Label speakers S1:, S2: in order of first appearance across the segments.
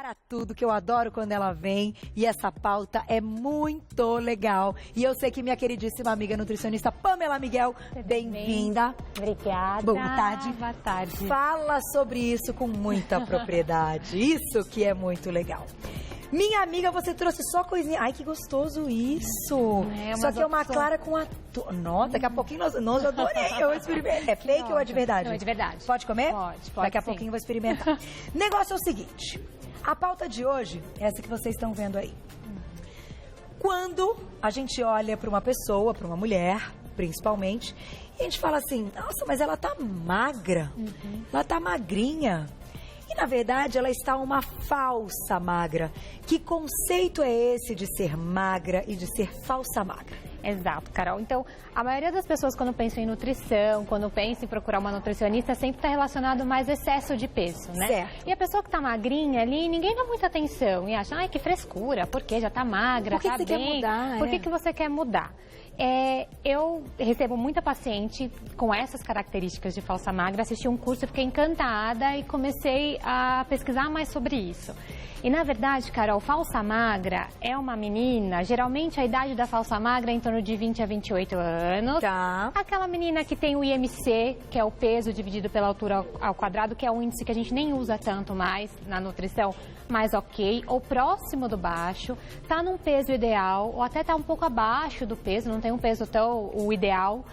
S1: para tudo, que eu adoro quando ela vem. E essa pauta é muito legal. E eu sei que minha queridíssima amiga nutricionista Pamela Miguel, bem-vinda.
S2: Obrigada.
S1: Boa tarde.
S2: Boa tarde.
S1: Fala sobre isso com muita propriedade. Isso que é muito legal. Minha amiga, você trouxe só coisinha. Ai, que gostoso isso. Só que é uma clara com atum. Nossa, daqui a pouquinho nós adorei. Eu experimento. É fake ou é de verdade?
S2: Não, é de verdade.
S1: Pode comer?
S2: Pode.
S1: Daqui a pouquinho eu vou experimentar. Negócio é o seguinte. A pauta de hoje é essa que vocês estão vendo aí. Quando a gente olha para uma pessoa, para uma mulher, principalmente, e a gente fala assim, nossa, mas ela tá magra. Ela tá magrinha. E, na verdade, ela está uma falsa magra. Que conceito é esse de ser magra e de ser falsa magra?
S2: Exato, Carol. Então, a maioria das pessoas, quando pensam em nutrição, quando pensam em procurar uma nutricionista, sempre está relacionado mais excesso de peso, né?
S1: Certo.
S2: E a pessoa que está magrinha ali, ninguém dá muita atenção e acha, ai, que frescura, porque já está magra,
S1: Por que
S2: tá
S1: você
S2: bem.
S1: quer mudar?
S2: Por que você quer mudar? Eu recebo muita paciente com essas características de falsa magra, assisti um curso e fiquei encantada e comecei a pesquisar mais sobre isso. E na verdade, Carol, falsa magra é uma menina, geralmente a idade da falsa magra é em torno de 20 a 28 anos.
S1: Tá.
S2: Aquela menina que tem o IMC, que é o peso dividido pela altura ao quadrado, que é um índice que a gente nem usa tanto mais na nutrição, mas ok, ou próximo do baixo, tá num peso ideal, ou até tá um pouco abaixo do peso, não tem um peso tão o ideal,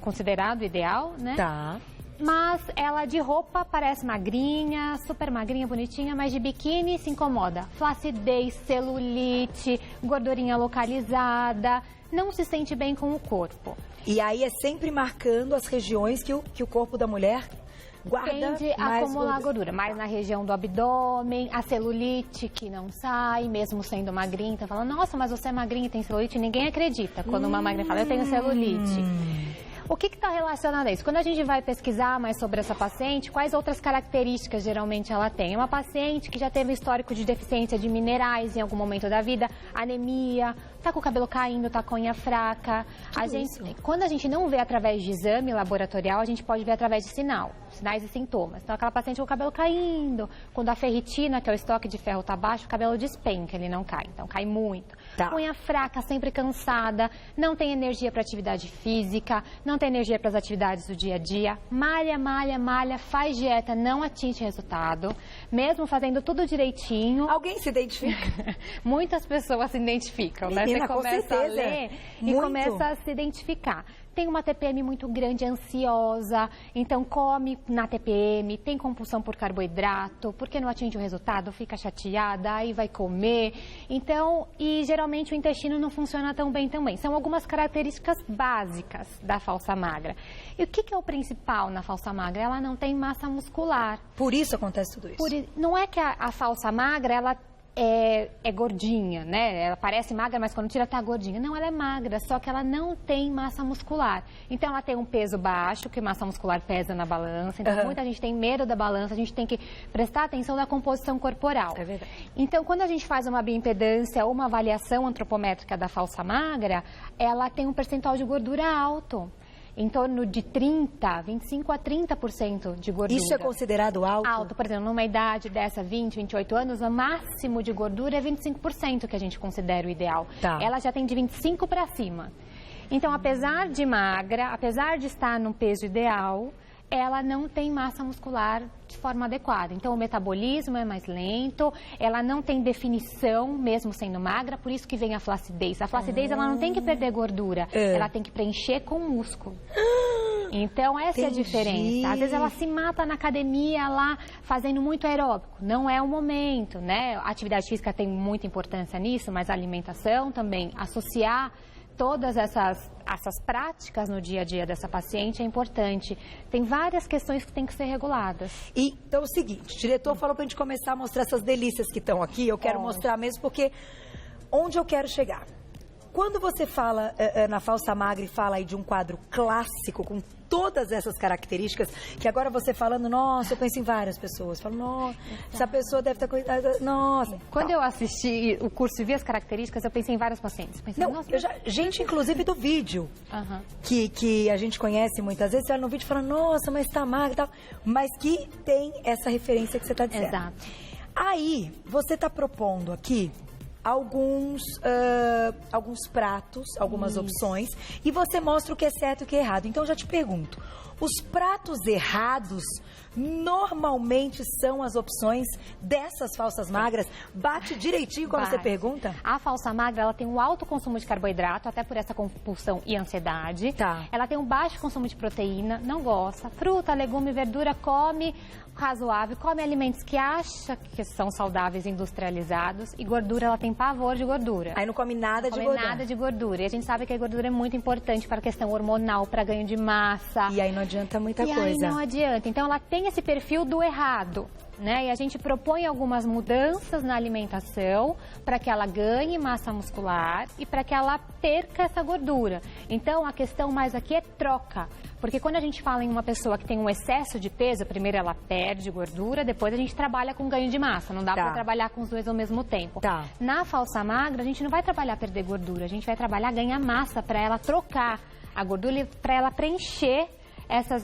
S2: considerado ideal, né?
S1: Tá.
S2: Mas ela de roupa parece magrinha, super magrinha, bonitinha, mas de biquíni se incomoda. Flacidez, celulite, gordurinha localizada, não se sente bem com o corpo.
S1: E aí é sempre marcando as regiões que o corpo da mulher guarda
S2: Tende a
S1: mais
S2: acumular gordura, mais na região do abdômen, a celulite que não sai, mesmo sendo magrinha. Então fala, nossa, mas você é magrinha e tem celulite? Ninguém acredita quando uma magrinha fala, eu tenho celulite. O que está relacionado a isso? Quando a gente vai pesquisar mais sobre essa paciente, quais outras características geralmente ela tem? É uma paciente que já teve histórico de deficiência de minerais em algum momento da vida, anemia, está com o cabelo caindo, está com a unha fraca. Quando a gente não vê através de exame laboratorial, a gente pode ver através de sinais e sintomas. Então, aquela paciente com o cabelo caindo, quando a ferritina, que é o estoque de ferro, está baixo, o cabelo despenca, ele não cai. Então, cai muito.
S1: Tá.
S2: Unha fraca, sempre cansada, não tem energia para atividade física, não tem energia para as atividades do dia a dia, malha, faz dieta, não atinge resultado, mesmo fazendo tudo direitinho.
S1: Alguém se identifica?
S2: Muitas pessoas se identificam, né?
S1: Menina,
S2: Você começa a ler e começa a se identificar. Tem uma TPM muito grande, ansiosa, então come na TPM, tem compulsão por carboidrato, porque não atinge o resultado, fica chateada, aí vai comer. Então, e geralmente o intestino não funciona tão bem também. São algumas características básicas da falsa magra. E o que é o principal na falsa magra? Ela não tem massa muscular.
S1: Por isso acontece tudo isso.
S2: Não é que a falsa magra, ela é gordinha, né? Ela parece magra, mas quando tira tá gordinha. Não, ela é magra, só que ela não tem massa muscular. Então ela tem um peso baixo, que massa muscular pesa na balança. Então muita gente tem medo da balança, a gente tem que prestar atenção na composição corporal. É verdade. Então quando a gente faz uma bioimpedância ou uma avaliação antropométrica da falsa magra, ela tem um percentual de gordura alto. Em torno de 25 a 30% de gordura.
S1: Isso é considerado alto?
S2: Alto, por exemplo, numa idade dessa, 20, 28 anos, o máximo de gordura é 25% que a gente considera o ideal.
S1: Tá.
S2: Ela já tem de 25 para cima. Então, apesar de magra, apesar de estar no peso ideal, ela não tem massa muscular de forma adequada. Então, o metabolismo é mais lento, ela não tem definição, mesmo sendo magra, por isso que vem a flacidez. A flacidez, ela não tem que perder gordura, ela tem que preencher com músculo. Então, essa é a diferença. Às vezes, ela se mata na academia lá, fazendo muito aeróbico. Não é o momento, né? A atividade física tem muita importância nisso, mas a alimentação também, associar todas essas práticas no dia a dia dessa paciente é importante. Tem várias questões que têm que ser reguladas.
S1: E, então, é o seguinte, o diretor falou pra gente começar a mostrar essas delícias que estão aqui. Eu quero mostrar mesmo porque onde eu quero chegar. Quando você fala na falsa magra e fala aí de um quadro clássico com todas essas características, que agora você falando, nossa, eu penso em várias pessoas. Falo, nossa, essa pessoa deve estar... Nossa.
S2: Quando eu assisti o curso e vi as características, eu pensei em várias pacientes. Pensei,
S1: não,
S2: nossa,
S1: gente, inclusive do vídeo, que a gente conhece muitas vezes, você olha no vídeo e fala, nossa, mas tá magra e tal, mas que tem essa referência que você está dizendo.
S2: Exato.
S1: Aí, você está propondo aqui alguns pratos, algumas opções, e você mostra o que é certo e o que é errado. Então, eu já te pergunto, os pratos errados normalmente são as opções dessas falsas magras? Bate direitinho quando você pergunta?
S2: A falsa magra, ela tem um alto consumo de carboidrato, até por essa compulsão e ansiedade.
S1: Tá.
S2: Ela tem um baixo consumo de proteína, não gosta. Fruta, legume, verdura, come razoável, come alimentos que acha que são saudáveis, industrializados. E gordura, ela tem pavor de gordura.
S1: Aí não come nada de gordura.
S2: Não come nada de gordura. E a gente sabe que a gordura é muito importante para a questão hormonal, para ganho de massa.
S1: E aí não adianta muita coisa.
S2: E aí não adianta. Então, ela tem esse perfil do errado, né? E a gente propõe algumas mudanças na alimentação para que ela ganhe massa muscular e para que ela perca essa gordura. Então, a questão mais aqui é troca. Porque quando a gente fala em uma pessoa que tem um excesso de peso, primeiro ela perde gordura, depois a gente trabalha com ganho de massa. Não dá para trabalhar com os dois ao mesmo tempo. Na falsa magra, a gente não vai trabalhar perder gordura, a gente vai trabalhar ganhar massa para ela trocar a gordura, para ela preencher essas,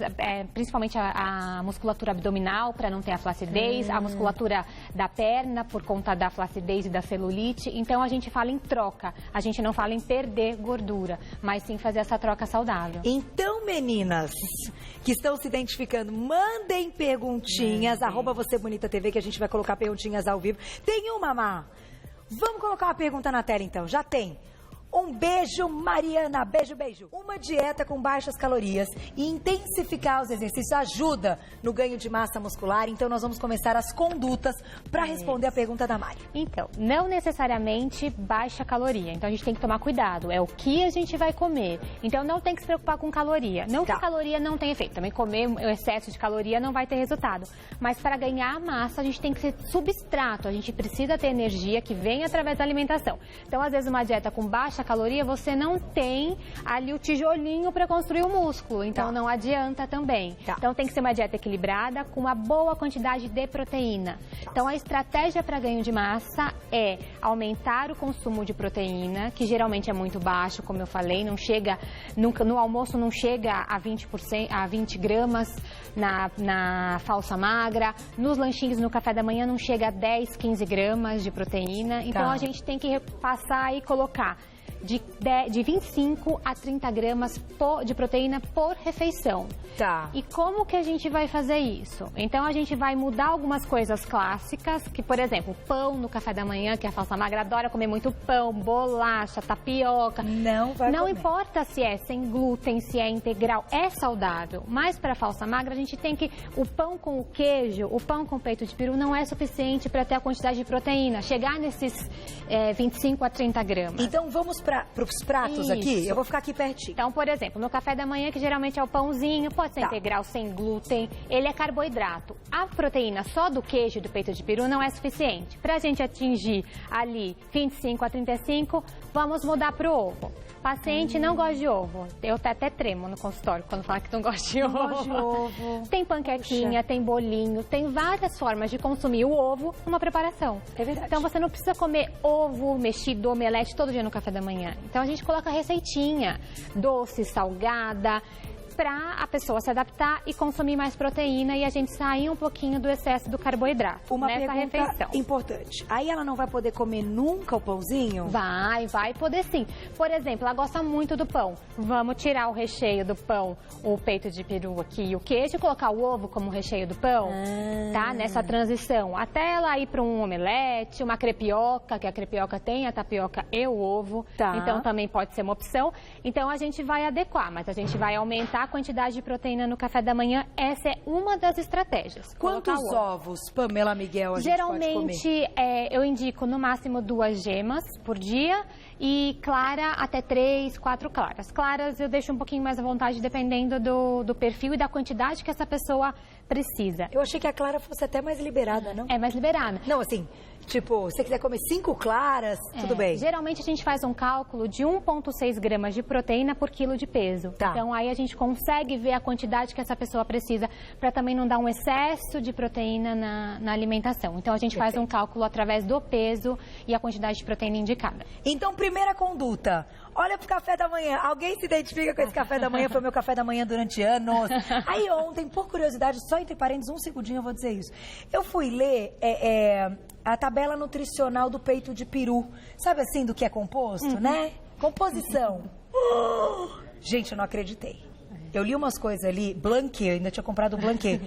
S2: principalmente a musculatura abdominal, para não ter a flacidez, a musculatura da perna, por conta da flacidez e da celulite. Então, a gente fala em troca, a gente não fala em perder gordura, mas sim fazer essa troca saudável.
S1: Então, meninas que estão se identificando, mandem perguntinhas, @VocêBonitaTV, que a gente vai colocar perguntinhas ao vivo. Tem uma, Má? Vamos colocar uma pergunta na tela, então. Já tem. Um beijo, Mariana. Beijo, beijo. Uma dieta com baixas calorias e intensificar os exercícios ajuda no ganho de massa muscular. Então, nós vamos começar as condutas para responder a pergunta da Mari.
S2: Então, não necessariamente baixa caloria. Então, a gente tem que tomar cuidado. É o que a gente vai comer. Então, não tem que se preocupar com caloria. Não que caloria não tem efeito. Também comer o excesso de caloria não vai ter resultado. Mas para ganhar massa, a gente tem que ser substrato. A gente precisa ter energia que vem através da alimentação. Então, às vezes, uma dieta com baixa caloria, você não tem ali o tijolinho para construir o músculo, então não adianta também. Então tem que ser uma dieta equilibrada com uma boa quantidade de proteína. Então a estratégia para ganho de massa é aumentar o consumo de proteína, que geralmente é muito baixo, como eu falei, não chega no almoço não chega a 20 gramas na falsa magra, nos lanchinhos no café da manhã não chega a 10, 15 gramas de proteína. Então a gente tem que passar e colocar de 25 a 30 gramas de proteína por refeição. E como que a gente vai fazer isso? Então, a gente vai mudar algumas coisas clássicas, que, por exemplo, pão no café da manhã, que a falsa magra adora comer muito pão, bolacha, tapioca. Não importa se é sem glúten, se é integral, é saudável. Mas para a falsa magra, a gente tem que... O pão com o queijo, o pão com peito de peru não é suficiente para ter a quantidade de proteína. Chegar nesses 25 a 30 gramas.
S1: Então, vamos para os pratos aqui? Eu vou ficar aqui pertinho.
S2: Então, por exemplo, no café da manhã, que geralmente é o pãozinho, pode ser integral, sem glúten, ele é carboidrato. A proteína só do queijo e do peito de peru não é suficiente. Para a gente atingir ali 25 a 35, vamos mudar para o ovo. Paciente não gosta de ovo. Eu até tremo no consultório quando fala que não gosta de ovo.
S1: Não gosta de ovo.
S2: Tem panquequinha, tem bolinho, tem várias formas de consumir o ovo numa preparação.
S1: É verdade.
S2: Então você não precisa comer ovo mexido, omelete todo dia no café da manhã. Então a gente coloca receitinha, doce, salgada, para a pessoa se adaptar e consumir mais proteína e a gente sair um pouquinho do excesso do carboidrato nessa refeição.
S1: Importante. Aí ela não vai poder comer nunca o pãozinho?
S2: Vai poder sim. Por exemplo, ela gosta muito do pão. Vamos tirar o recheio do pão, o peito de peru aqui e o queijo e colocar o ovo como recheio do pão, tá? Nessa transição. Até ela ir para um omelete, uma crepioca, que a crepioca tem a tapioca e o ovo. Então também pode ser uma opção. Então a gente vai adequar, mas a gente vai aumentar a quantidade de proteína no café da manhã. Essa é uma das estratégias.
S1: Quantos ovos, Pamela Miguel, a gente pode comer?
S2: Geralmente, eu indico no máximo 2 gemas por dia e clara até 3, 4 claras. Claras eu deixo um pouquinho mais à vontade, dependendo do perfil e da quantidade que essa pessoa precisa.
S1: Eu achei que a clara fosse até mais liberada, não?
S2: É mais liberada.
S1: Não, assim, Tipo, se você quiser comer 5 claras, tudo bem.
S2: Geralmente a gente faz um cálculo de 1,6 gramas de proteína por quilo de peso.
S1: Tá.
S2: Então aí a gente consegue ver a quantidade que essa pessoa precisa para também não dar um excesso de proteína na alimentação. Então a gente faz um cálculo através do peso e a quantidade de proteína indicada.
S1: Então, primeira conduta. Olha pro café da manhã. Alguém se identifica com esse café da manhã? Foi meu café da manhã durante anos. Aí ontem, por curiosidade, só entre parênteses, um segundinho eu vou dizer isso. Eu fui ler a tabela nutricional do peito de peru. Sabe assim, do que é composto, né? Composição. Gente, eu não acreditei. Eu li umas coisas ali, Blanquet, eu ainda tinha comprado o Blanquet.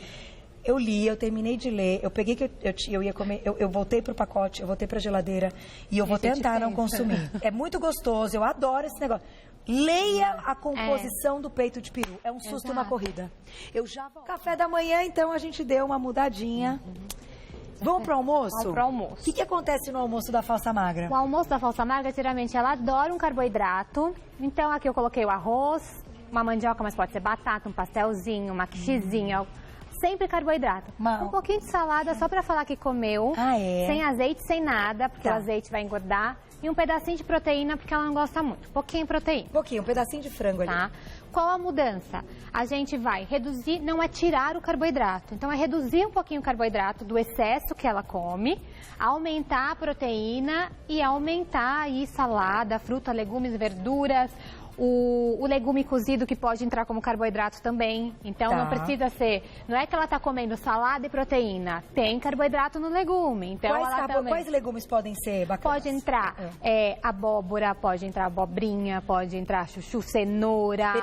S1: Eu li, eu terminei de ler, eu peguei que eu ia comer, eu voltei pro pacote, eu voltei pra geladeira e eu vou tentar não consumir. É muito gostoso, eu adoro esse negócio. Leia a composição do peito de peru, é um susto na corrida. Eu já vou. Café da manhã, então a gente deu uma mudadinha. Vamos pro almoço?
S2: Vamos pro almoço.
S1: O que acontece no almoço da falsa magra?
S2: O almoço da falsa magra, geralmente, ela adora um carboidrato. Então, aqui eu coloquei o arroz, uma mandioca, mas pode ser batata, um pastelzinho, uma quichezinha. Sempre carboidrato. Um pouquinho de salada só para falar que comeu. Sem azeite, sem nada, porque o azeite vai engordar. E um pedacinho de proteína, porque ela não gosta muito. Pouquinho de proteína.
S1: Um pedacinho de frango ali.
S2: Tá? Qual a mudança? A gente vai reduzir, não é tirar o carboidrato. Então, é reduzir um pouquinho o carboidrato do excesso que ela come, aumentar a proteína e aumentar aí salada, fruta, legumes, verduras, o legume cozido que pode entrar como carboidrato também. Então, não precisa ser... Não é que ela está comendo salada e proteína. Tem carboidrato no legume. Então,
S1: quais legumes podem ser bacanas?
S2: Pode entrar abóbora, pode entrar abobrinha, pode entrar chuchu, cenoura,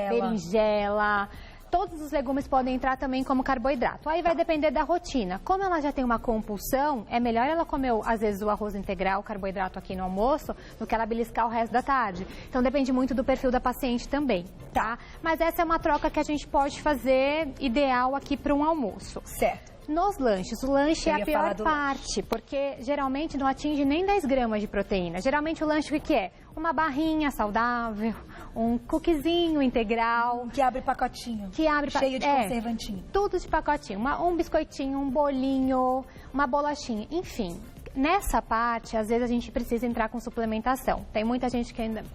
S2: berinjela. Todos os legumes podem entrar também como carboidrato. Aí vai depender da rotina. Como ela já tem uma compulsão, é melhor ela comer, às vezes, o arroz integral, o carboidrato aqui no almoço, do que ela beliscar o resto da tarde. Então, depende muito do perfil da paciente também, tá? Mas essa é uma troca que a gente pode fazer ideal aqui para um almoço.
S1: Certo.
S2: Nos lanches, o lanche é a pior parte, porque geralmente não atinge nem 10 gramas de proteína. Geralmente o lanche o que é? Uma barrinha saudável, um cookiezinho integral.
S1: Que abre pacotinho. Cheio de conservantinho.
S2: Tudo de pacotinho. Um biscoitinho, um bolinho, uma bolachinha, enfim. Nessa parte, às vezes a gente precisa entrar com suplementação. Tem muita gente que ainda...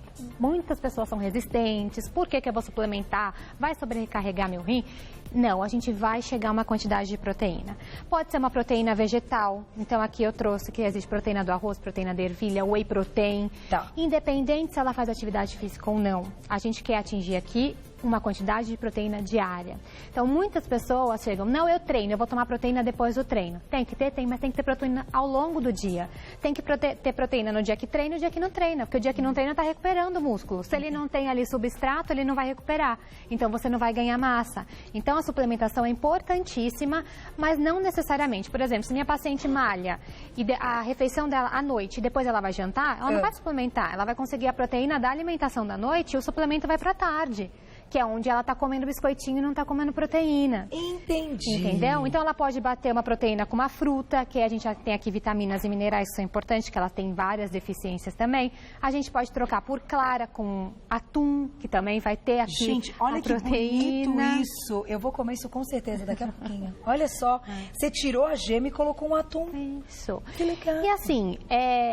S2: Muitas pessoas são resistentes. Por que eu vou suplementar? Vai sobrecarregar meu rim? Não, a gente vai chegar a uma quantidade de proteína. Pode ser uma proteína vegetal. Então, aqui eu trouxe que existe proteína do arroz, proteína da ervilha, whey protein. Independente se ela faz atividade física ou não, a gente quer atingir aqui uma quantidade de proteína diária. Então, muitas pessoas chegam, não, eu treino, eu vou tomar proteína depois do treino. Tem que ter, mas tem que ter proteína ao longo do dia. Tem que ter proteína no dia que treina e no dia que não treina, porque o dia que não treina está recuperando o músculo. Se ele não tem ali substrato, ele não vai recuperar. Então, você não vai ganhar massa. Então, a suplementação é importantíssima, mas não necessariamente. Por exemplo, se minha paciente malha e a refeição dela à noite e depois ela vai jantar, ela não vai suplementar. Ela vai conseguir a proteína da alimentação da noite e o suplemento vai para a tarde, que é onde ela está comendo biscoitinho e não está comendo proteína.
S1: Entendi.
S2: Entendeu? Então, ela pode bater uma proteína com uma fruta, que a gente já tem aqui vitaminas e minerais que são importantes, que ela tem várias deficiências também. A gente pode trocar por clara com atum, que também vai ter aqui
S1: gente, olha
S2: a proteína.
S1: Que bonito isso. Eu vou comer isso com certeza daqui a pouquinho. Olha só, você tirou a gema e colocou um atum.
S2: Isso.
S1: Que legal.
S2: E assim,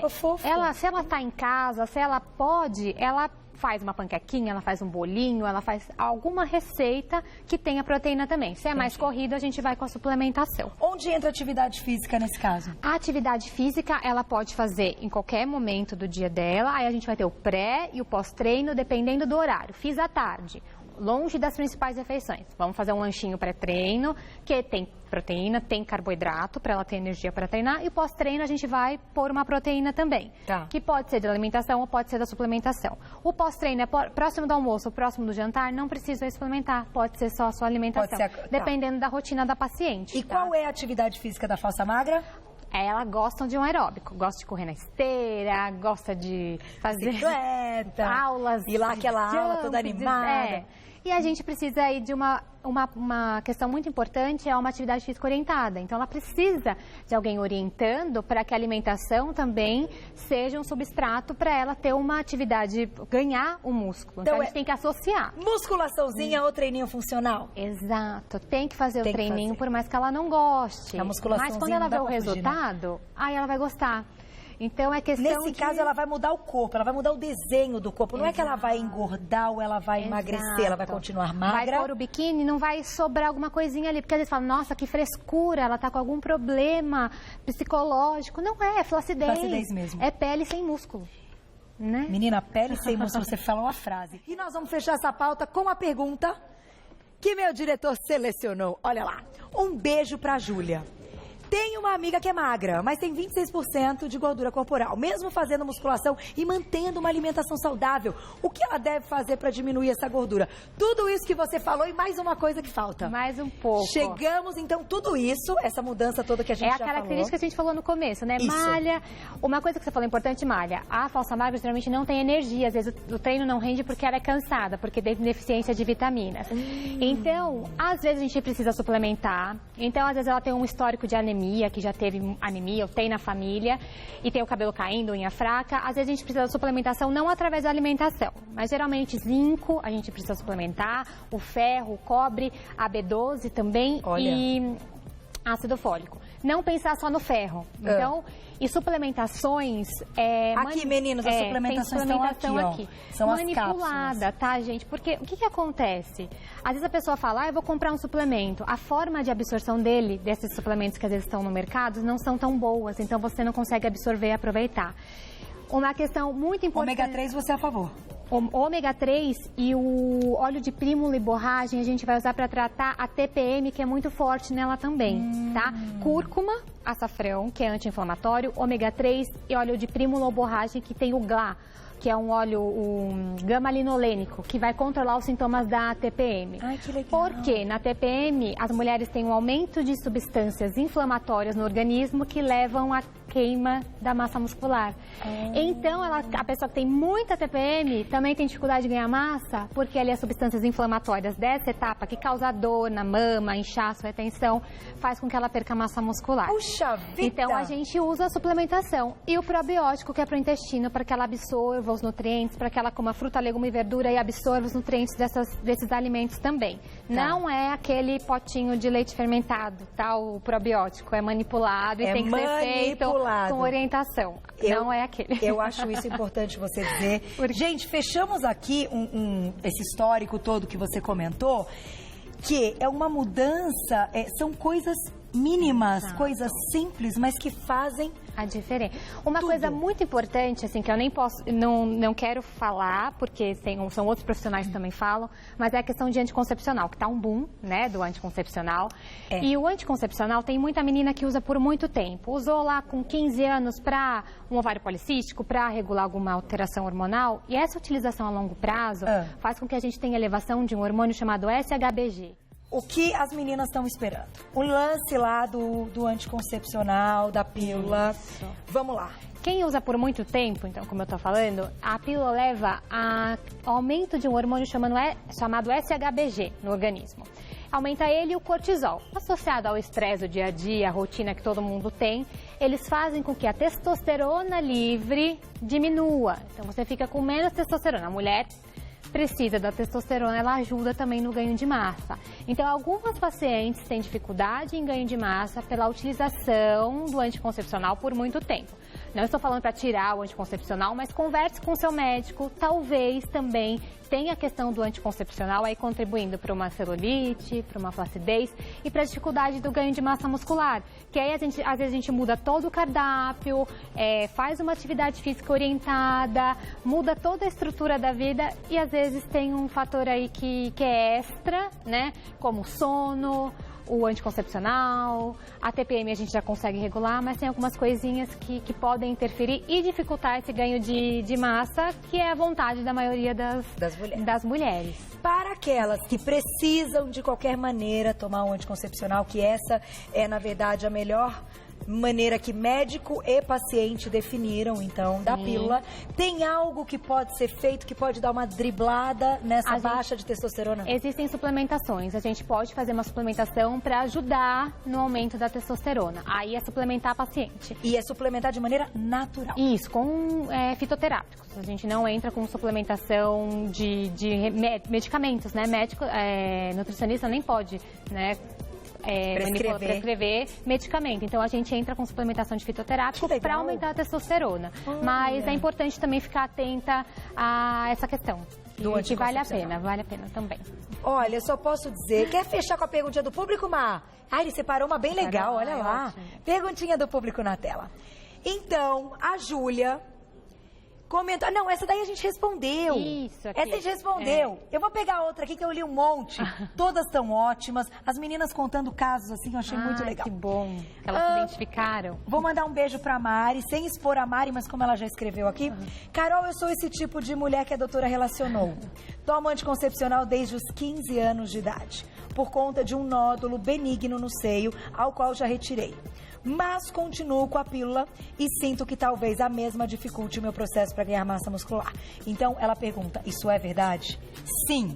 S2: se ela está em casa, se ela pode, ela faz uma panquequinha, ela faz um bolinho, ela faz alguma receita que tenha proteína também. Se é mais corrida, a gente vai com a suplementação.
S1: Onde entra a atividade física nesse caso?
S2: A atividade física, ela pode fazer em qualquer momento do dia dela. Aí a gente vai ter o pré e o pós-treino, dependendo do horário. Fiz à tarde, longe das principais refeições. Vamos fazer um lanchinho pré-treino, que tem proteína, tem carboidrato, para ela ter energia para treinar. E o pós-treino a gente vai pôr uma proteína também, que pode ser de alimentação ou pode ser da suplementação. O pós-treino é próximo do almoço ou próximo do jantar, não precisa suplementar, pode ser só a sua alimentação, dependendo da rotina da paciente.
S1: E qual é a atividade física da falsa magra?
S2: Ela gosta de um aeróbico, gosta de correr na esteira, gosta de fazer
S1: bicicleta,
S2: aulas.
S1: E lá aquela aula toda animada.
S2: E a gente precisa aí de uma questão muito importante, é uma atividade física orientada. Então, ela precisa de alguém orientando para que a alimentação também seja um substrato para ela ter uma atividade, ganhar o músculo. Então, a gente tem que associar.
S1: Musculaçãozinha ou treininho funcional?
S2: Exato. Tem que fazer o treininho, por mais que ela não goste.
S1: A musculaçãozinha.
S2: Mas quando ela vê o resultado, aí ela vai gostar. Então, é questão
S1: Nesse caso, ela vai mudar o corpo, ela vai mudar o desenho do corpo. Não é que ela vai engordar ou ela vai emagrecer, ela vai continuar magra.
S2: Vai pôr o biquíni, não vai sobrar alguma coisinha ali. Porque às vezes fala, nossa, que frescura, ela tá com algum problema psicológico. Não é flacidez.
S1: Flacidez mesmo.
S2: É pele sem músculo. Né?
S1: Menina, pele sem músculo, você falou uma frase. E nós vamos fechar essa pauta com a pergunta que meu diretor selecionou. Olha lá. Um beijo pra Júlia. Tem uma amiga que é magra, mas tem 26% de gordura corporal, mesmo fazendo musculação e mantendo uma alimentação saudável. O que ela deve fazer para diminuir essa gordura? Tudo isso que você falou e mais uma coisa que falta.
S2: Mais um pouco.
S1: Chegamos, então, tudo isso, essa mudança toda que a gente já falou.
S2: É a característica que a gente falou no começo, né?
S1: Isso.
S2: Malha. Uma coisa que você falou importante, malha. A falsa magra geralmente não tem energia. Às vezes o treino não rende porque ela é cansada, porque tem deficiência de vitaminas. Então, às vezes a gente precisa suplementar. Então, às vezes ela tem um histórico de anemia, que já teve anemia ou tem na família, e tem o cabelo caindo, unha fraca. Às vezes a gente precisa de suplementação não através da alimentação, mas geralmente zinco a gente precisa suplementar, o ferro, o cobre, a B12 também. Olha. E ácido fólico. Não pensar só no ferro. Então, e suplementações...
S1: aqui, meninos, as suplementações estão aqui, ó. São
S2: manipulada, tá, gente? Porque o que acontece? Às vezes a pessoa fala, eu vou comprar um suplemento. A forma de absorção desses suplementos que às vezes estão no mercado, não são tão boas. Então, você não consegue absorver e aproveitar. Uma questão muito importante...
S1: Ômega 3, você é a favor?
S2: O ômega 3 e o óleo de prímula e borragem a gente vai usar para tratar a TPM, que é muito forte nela também, tá? Cúrcuma, açafrão, que é anti-inflamatório, ômega 3 e óleo de prímula ou borragem, que tem o GLA, que é um óleo gama-linolênico, que vai controlar os sintomas da TPM.
S1: Ai, que legal.
S2: Porque na TPM, as mulheres têm um aumento de substâncias inflamatórias no organismo que levam à queima da massa muscular. Então, a pessoa que tem muita TPM também tem dificuldade de ganhar massa, porque ali as substâncias inflamatórias dessa etapa, que causa dor na mama, inchaço, retenção, faz com que ela perca massa muscular.
S1: Puxa vida!
S2: Então, a gente usa a suplementação e o probiótico, que é para o intestino, para que ela absorva os nutrientes, para que ela coma fruta, legume e verdura e absorva os nutrientes desses alimentos também. Tá. Não é aquele potinho de leite fermentado, tá? O probiótico é manipulado e tem que ser feito com orientação. Não é aquele.
S1: Eu acho isso importante você dizer. Gente, fechamos aqui esse histórico todo que você comentou, que é uma mudança, são coisas mínimas, coisas simples, mas que fazem
S2: a diferença. Uma coisa muito importante, assim, que eu nem posso, não quero falar, porque são outros profissionais que também falam, mas é a questão de anticoncepcional, que tá um boom, né, do anticoncepcional. E o anticoncepcional tem muita menina que usa por muito tempo. Usou lá com 15 anos para um ovário policístico, para regular alguma alteração hormonal, e essa utilização a longo prazo faz com que a gente tenha elevação de um hormônio chamado SHBG.
S1: O que as meninas estão esperando? O lance lá do anticoncepcional, da pílula. Isso. Vamos lá.
S2: Quem usa por muito tempo, então, como eu estou falando, a pílula leva a aumento de um hormônio chamado SHBG no organismo. Aumenta ele e o cortisol. Associado ao estresse do dia a dia, a rotina que todo mundo tem, eles fazem com que a testosterona livre diminua. Então, você fica com menos testosterona. A mulher precisa da testosterona, ela ajuda também no ganho de massa. Então, algumas pacientes têm dificuldade em ganho de massa pela utilização do anticoncepcional por muito tempo. Não estou falando para tirar o anticoncepcional, mas converse com o seu médico, talvez também tenha a questão do anticoncepcional aí contribuindo para uma celulite, para uma flacidez e para a dificuldade do ganho de massa muscular. Que aí, às vezes, a gente muda todo o cardápio, faz uma atividade física orientada, muda toda a estrutura da vida e, às vezes, tem um fator aí que é extra, né? Como o sono, o anticoncepcional, a TPM a gente já consegue regular, mas tem algumas coisinhas que podem interferir e dificultar esse ganho de massa, que é a vontade da maioria das mulheres.
S1: Para aquelas que precisam de qualquer maneira tomar um anticoncepcional, que essa é, na verdade, a melhor maneira que médico e paciente definiram, então, da pílula. Tem algo que pode ser feito, que pode dar uma driblada nessa baixa de testosterona?
S2: Existem suplementações. A gente pode fazer uma suplementação para ajudar no aumento da testosterona. Aí é suplementar a paciente.
S1: E é suplementar de maneira natural.
S2: Isso, com fitoterápicos. A gente não entra com suplementação de medicamentos, né? Médico, nutricionista nem pode, né? Prescrever medicamento. Então, a gente entra com suplementação de fitoterápico para aumentar a testosterona. Mas é importante também ficar atenta a essa questão. Que vale a pena também.
S1: Olha, eu só posso dizer, quer fechar com a perguntinha do público, Má? Ele separou uma bem legal, olha lá. Ótimo. Perguntinha do público na tela. Então, a Júlia comentou... Não, essa daí a gente respondeu.
S2: Isso aqui.
S1: Essa a gente respondeu. Eu vou pegar outra aqui que eu li um monte. Todas estão ótimas. As meninas contando casos assim, eu achei muito legal.
S2: Que bom. Elas se identificaram.
S1: Vou mandar um beijo pra Mari, sem expor a Mari, mas como ela já escreveu aqui. Carol, eu sou esse tipo de mulher que a doutora relacionou. Tomo anticoncepcional desde os 15 anos de idade, por conta de um nódulo benigno no seio, ao qual já retirei. Mas continuo com a pílula e sinto que talvez a mesma dificulte o meu processo para ganhar massa muscular. Então, ela pergunta, isso é verdade? Sim.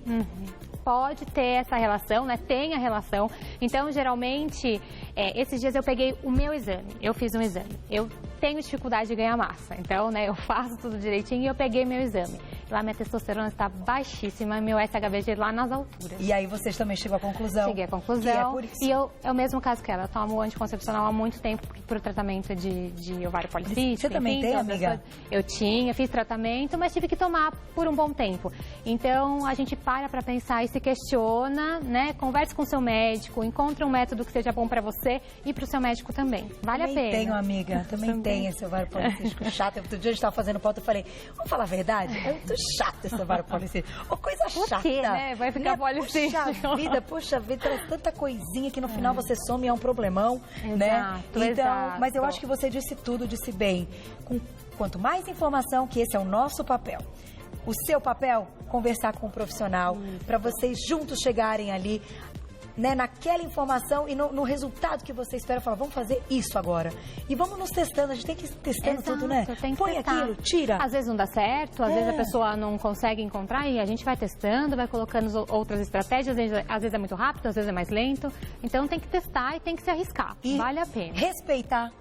S2: Pode ter essa relação, né? Tem a relação. Então, geralmente, esses dias eu peguei o meu exame. Eu fiz um exame. Eu tenho dificuldade de ganhar massa. Então, né, eu faço tudo direitinho e eu peguei meu exame. Lá minha testosterona está baixíssima, meu SHBG lá nas alturas.
S1: E aí vocês também chegam à conclusão?
S2: Cheguei à conclusão.
S1: Que é por isso.
S2: E é o mesmo caso que ela. Eu tomo anticoncepcional há muito tempo por tratamento de ovário policístico.
S1: Você também tem, amiga?
S2: Eu tinha, fiz tratamento, mas tive que tomar por um bom tempo. Então, a gente para pensar e se questiona, né? Converse com o seu médico, encontre um método que seja bom para você e para o seu médico também. Vale a pena.
S1: Também tenho, amiga. Também tenho esse ovário policístico chato. Outro dia a gente estava fazendo pauta e falei, vamos falar a verdade? É muito chato esse ovário policístico. Uma coisa chata.
S2: Por quê, né? Vai ficar policístico.
S1: Puxa vida, traz tanta coisinha que no final você some e é um problemão, né? Então,
S2: exato.
S1: Mas eu acho que você disse tudo, disse bem. Quanto mais informação, que esse é o nosso papel. O seu papel, conversar com um profissional, para vocês juntos chegarem ali, né, naquela informação e no resultado que você espera, falar, vamos fazer isso agora. E vamos nos testando, a gente tem que ir testando tudo, né? Põe aquilo, tira.
S2: Às vezes não dá certo, às vezes a pessoa não consegue encontrar e a gente vai testando, vai colocando outras estratégias, às vezes é muito rápido, às vezes é mais lento. Então tem que testar e tem que se arriscar.
S1: E
S2: vale a pena.
S1: Respeitar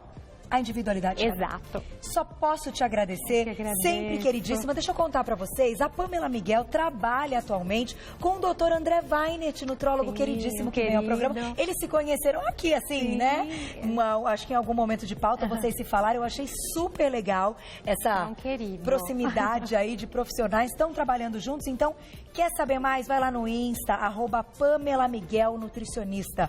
S1: a individualidade.
S2: Exato.
S1: Só posso te agradecer, sempre queridíssima. Deixa eu contar pra vocês, a Pamela Miguel trabalha atualmente com o Dr. André Weinert, nutrólogo queridíssimo que vem ao programa. Eles se conheceram aqui, assim, né? Acho que em algum momento de pauta vocês se falaram. Eu achei super legal essa proximidade aí de profissionais. Estão trabalhando juntos, então quer saber mais? Vai lá no Insta, @Pamela Miguel Nutricionista,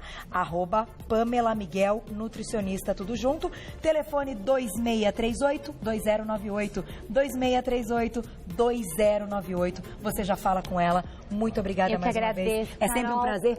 S1: @Pamela Miguel Nutricionista, tudo junto. Telefone 2638-2098, 2638-2098. Você já fala com ela. Muito obrigada mais uma vez. É sempre um prazer